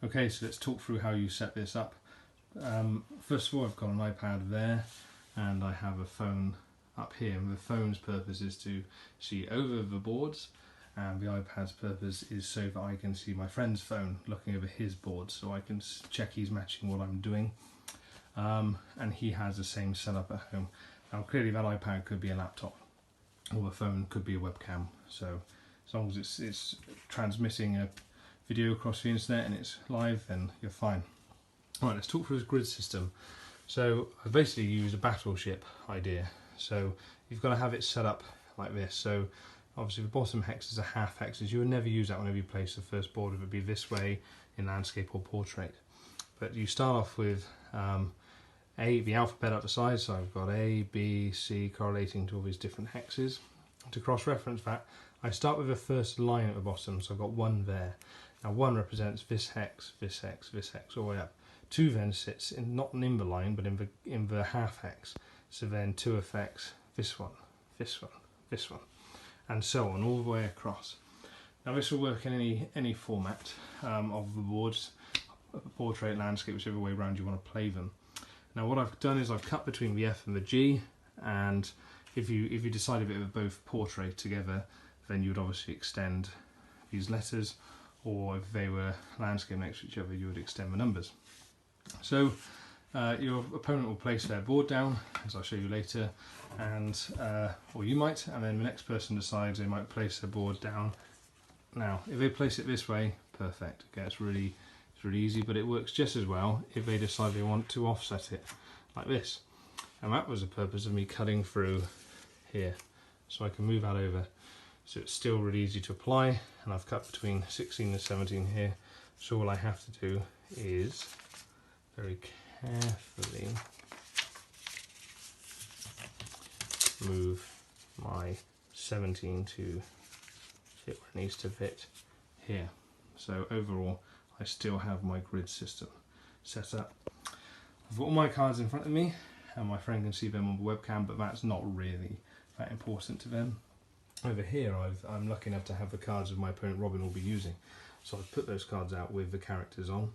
Okay, so let's talk through how you set this up. First of all, I've got an iPad there and I have a phone up here, and the phone's purpose is to see over the boards, and the iPad's purpose is so that I can see my friend's phone looking over his board, so I can check he's matching what I'm doing, and he has the same setup at home. Now clearly that iPad could be a laptop or the phone could be a webcam, so as long as it's transmitting a video across the internet and it's live, then you're fine. Right, let's talk through this grid system. So I basically use a battleship idea. So you've got to have it set up like this. So obviously the bottom hex is a half hexes. You would never use that whenever you place the first board. It would be this way in landscape or portrait. But you start off with the alphabet up the side. So I've got A, B, C correlating to all these different hexes. To cross-reference that, I start with the first line at the bottom. So I've got 1 there. Now 1 represents this hex, this hex, this hex, all the way up. 2 then sits in not in the line, but in the half hex. So then 2 affects this one, this one, this one, and so on, all the way across. Now this will work in any format of the boards, portrait, landscape, whichever way around you want to play them. Now what I've done is I've cut between the F and the G, and if you decided it with both portrait together, then you would obviously extend these letters, or if they were landscape next to each other, you would extend the numbers. So your opponent will place their board down, as I'll show you later, and or you might, and then the next person decides they might place their board down. Now, if they place it this way, perfect. Okay, it's really easy, but it works just as well if they decide they want to offset it like this. And that was the purpose of me cutting through here, so I can move that over. So it's still really easy to apply, and I've cut between 16 and 17 here. So all I have to do is very carefully move my 17 to fit where it needs to fit here. So overall, I still have my grid system set up. I've got all my cards in front of me, and my friend can see them on the webcam, but that's not really that important to them. Over here, I'm lucky enough to have the cards of my opponent Robin will be using. So I've put those cards out with the characters on.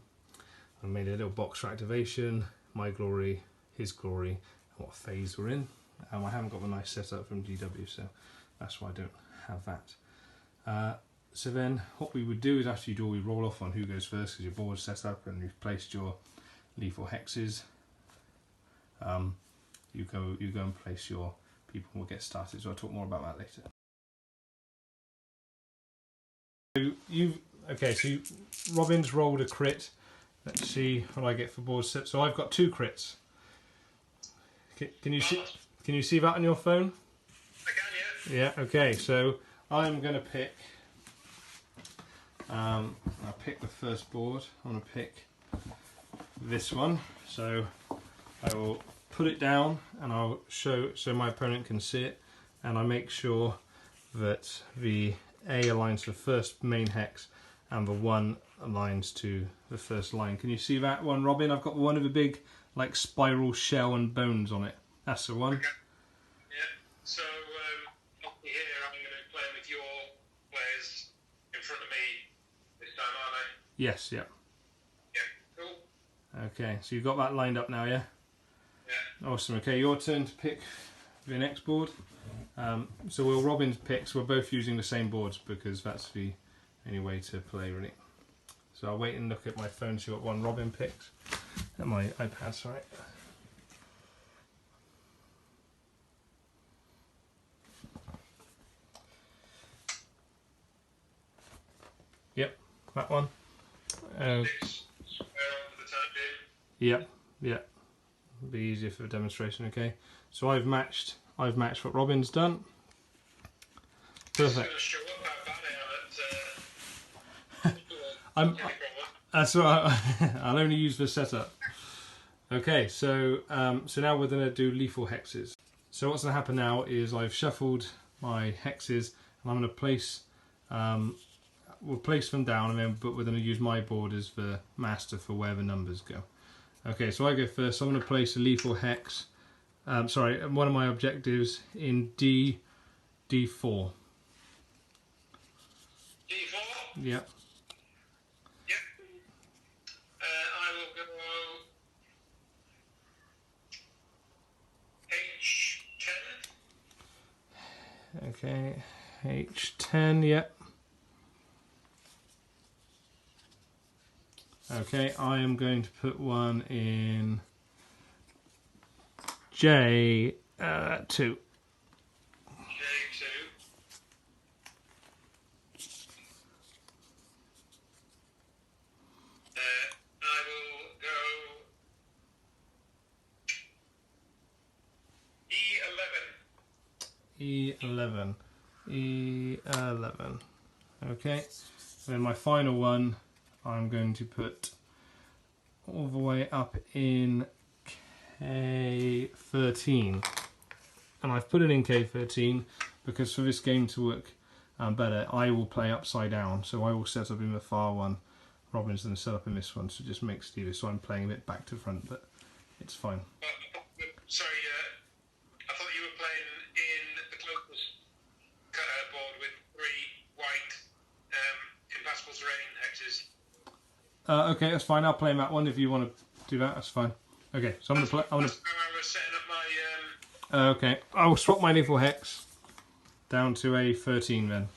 I made a little box for activation, my glory, his glory, and what phase we're in. I haven't got the nice setup from GW, so that's why I don't have that. So then what we would do is after you do, we roll off on who goes first, because your board's set up and you've placed your lethal hexes. You go and place your people and we'll get started. So I'll talk more about that later. So Robin's rolled a crit. Let's see what I get for board set. So I've got 2 crits. Can you see that on your phone? I can, yeah. Yeah. Okay. So I'm going to pick. I'll pick the first board. I'm going to pick this one. So I will put it down and I'll show so my opponent can see it, and I make sure that the A aligns to the first main hex and the 1 aligns to the first line. Can you see that one, Robin? I've got one with a big like spiral shell and bones on it. That's the one. Okay. Yeah. So here I'm going to play with your players in front of me this time, aren't I? Yes. Yeah. Yeah. Cool. Okay. So you've got that lined up now, yeah? Yeah. Awesome. Okay, your turn to pick the next board. So we'll Robin's picks. We're both using the same boards because that's the only way to play, really. So I'll wait and look at my phone, see what one Robin picks. At my iPad, sorry. Yep, that one. Yep, yep. Be easier for the demonstration. Okay. So I've matched what Robin's done. Perfect. That's all right. I'll only use the setup. Okay, so now we're going to do lethal hexes. So what's going to happen now is I've shuffled my hexes, and I'm going to place. We'll place them down, but we're going to use my board as the master for where the numbers go. Okay, so I go first. So I'm going to place a lethal hex. Sorry, one of my objectives in D4. D4? Yep. Yep. Okay, H10, yep. Okay, I am going to put one in J2. J2. I will go E11. E11. Okay, then my final one I'm going to put all the way up in K13. And I've put it in K13 because for this game to work better, I will play upside down. So I will set up in the far one. Robin's going to set up in this one, so it just makes it easier. So I'm playing a bit back to front, but it's fine. Sorry, I thought you were playing in the closest board with 3 white impassable terrain hexes. Okay, that's fine. I'll play in that one if you want to do that. That's fine. Okay, so I'm going to play. That's how I was setting up my. Okay, I will swap my lethal hex down to a 13 then.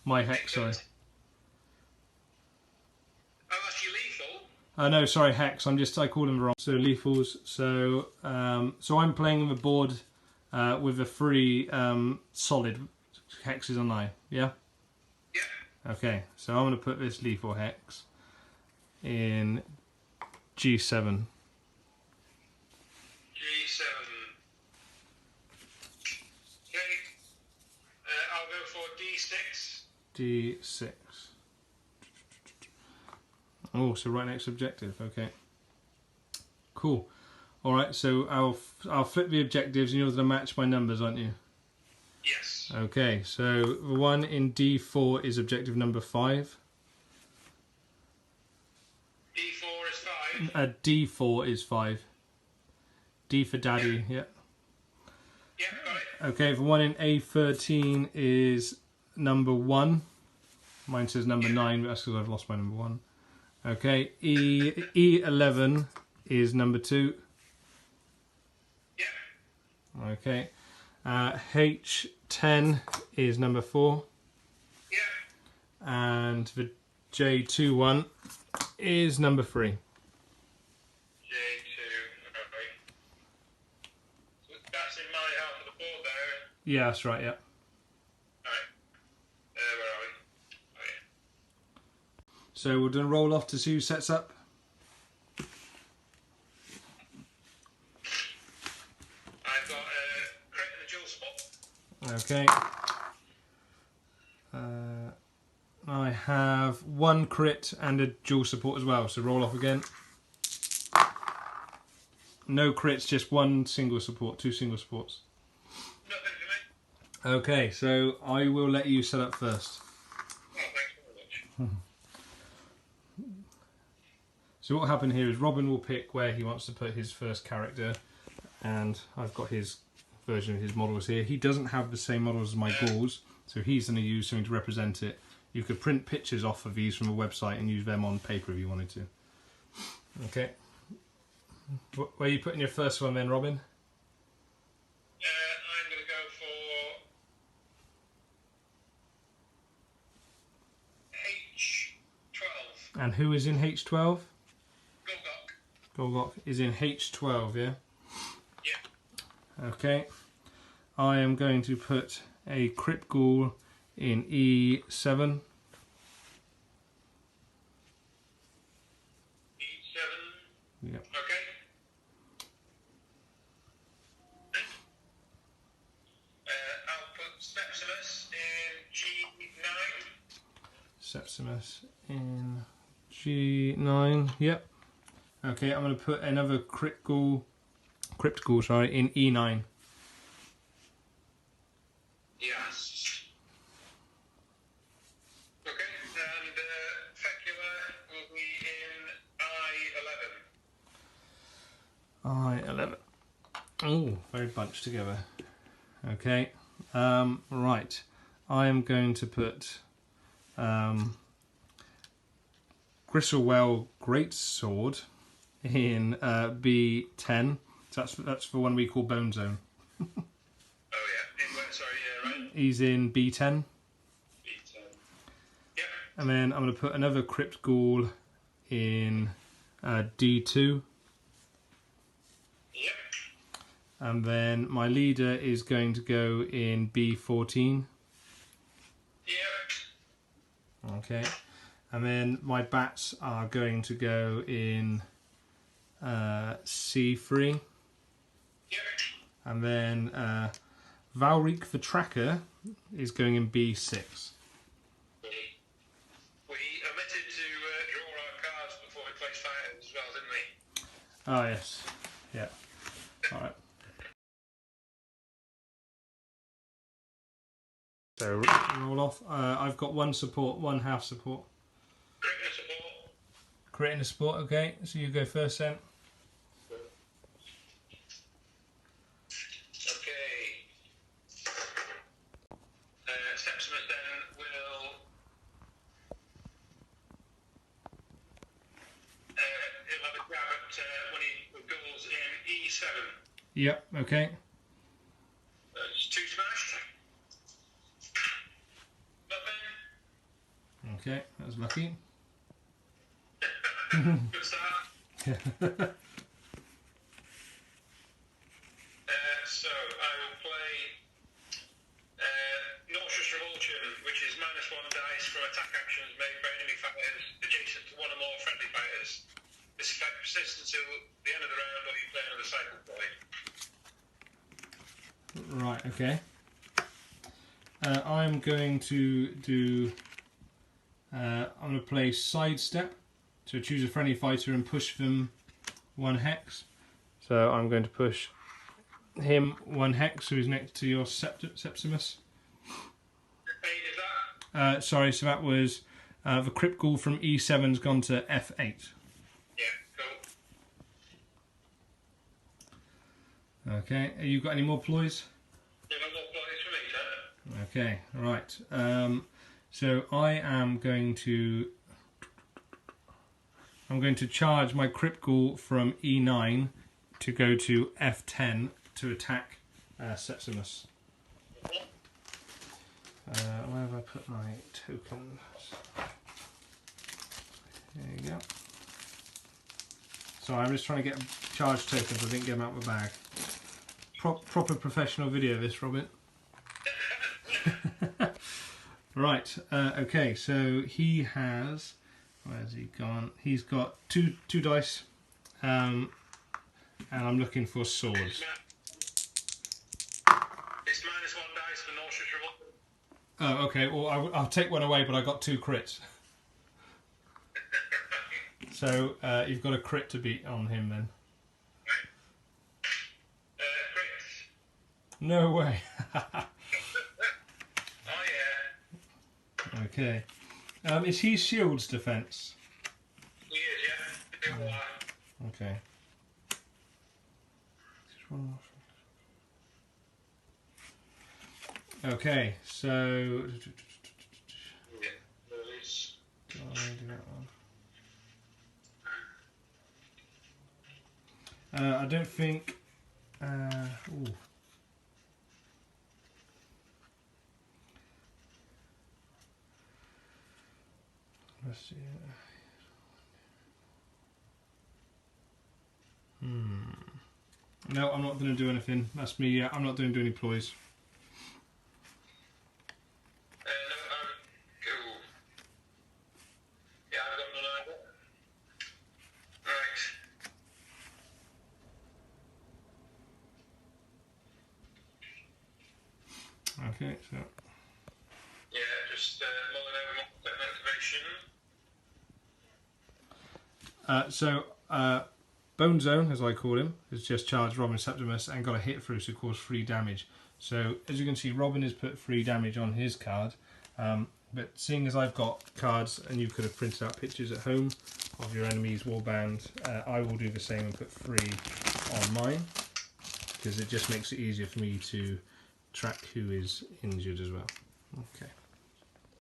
My hex, sorry. Oh, that's your lethal? No, sorry, hex. I called them wrong. So lethals. So so I'm playing the board with the 3 solid hexes on I. Yeah. Yeah. Okay, so I'm going to put this lethal hex in G7. G7. Okay. I'll go for D6. D6. Oh, so right next objective. Okay. Cool. All right. So I'll flip the objectives, and you're going to match my numbers, aren't you? Yes. Okay. So the one in D4 is objective number 5. D4 is 5. D4 is 5. D for daddy. Yeah. Yep. Yeah, got it. Okay. The one in A13 is number 1. Mine says number 9, but that's because I've lost my number 1. Okay, E11 is number 2. Yeah. Okay, H10 is number 4. Yeah. And the J2 one is number 3. J2. Okay. So that's in my half of the board there. Yeah, that's right, yeah. Alright. Where are we? Okay. So we're going to roll off to see who sets up. I've got a crit and a dual spot. Okay. I have 1 crit and a dual support as well, so roll off again. No crits, just 1 single support, 2 single supports. Nothing for me. Okay, so I will let you set up first. Oh, thanks very much. So what happened here is Robin will pick where he wants to put his first character, and I've got his version of his models here. He doesn't have the same models as my Gauls, so he's going to use something to represent it. You could print pictures off of these from a website and use them on paper if you wanted to. Okay. Where are you putting your first one then, Robin? I'm going to go for H12. And who is in H12? Golgok. Golgok is in H12, yeah? Yeah. Okay. I am going to put a Crypt Ghoul in E7. E7. Yep. Okay. I'll put Septimus in G9. Septimus in G9. Yep. Okay, I'm going to put another Crypt Ghoul, in E9. Yes. Okay, and Fecula will be in I11. I11. Oh, very bunched together. Okay. Right. I am going to put Gristlewell Greatsword in B10. So that's for one we call Bone Zone. Oh yeah. Sorry, yeah, right. he's in B10. B10. Yep. And then I'm going to put another Crypt Ghoul in D2. Yep. And then my leader is going to go in B14. Yep. Okay. And then my bats are going to go in C3. Yep. And then Valric the Tracker is going in B6. We omitted to draw our cards before we placed fighters as well, didn't we? Oh, yes. Yeah. Alright. So, roll off. I've got one support, one half support. Creating a support. Creating a support, okay. So you go first then. Okay. Septimus then will... he'll have a grab at when he goes in E7. Yep, okay. It's 2 smash. Nothing. Okay, that was lucky. Good start. So I will play Nauseous Revulsion, which is -1 dice from attack actions made by enemy fighters adjacent to one or more friendly fighters. This effect persists until the end of the round or you play another cycle point. Right, okay. I'm going to do... I'm going to play Sidestep. So choose a friendly fighter and push them 1 hex. So I'm going to push him 1 hex, who is next to your Septimus. Hey, is that? Sorry, so that was the Crypt Ghoul from E7's gone to F8. Yeah, cool. Okay, have you got any more ploys? You got more ploys for me, sir? Okay, right. So I am going to... I'm going to charge my Crypt Ghoul from E9 to go to F10 to attack Septimus. Where have I put my tokens? There you go. So I'm just trying to get charge tokens. I didn't get them out of my bag. Proper professional video, this, Robin. Right. Okay. So he has. Where's he gone? He's got two dice, and I'm looking for swords. It's -1 dice for Nauseous Revulsion. Oh, okay. Well, I'll take one away, but I got 2 crits. So you've got a crit to beat on him then. Crits. No way. Oh yeah. Okay. Is he Shield's defense? He is, yeah. Okay. Okay, so... Yeah, there is. Do I wanna do that one? I don't think... ooh. Let's see. No, I'm not going to do anything. That's me. Yeah, I'm not going to do any ploys. No, cool. Yeah, I've got none either. Right. Okay, so... Yeah, just mulling over my activation. Bone Zone, as I call him, has just charged Robin Septimus and got a hit through, so caused 3 damage. So, as you can see, Robin has put 3 damage on his card. But seeing as I've got cards, and you could have printed out pictures at home of your enemy's warband, I will do the same and put 3 on mine, because it just makes it easier for me to track who is injured as well. Okay.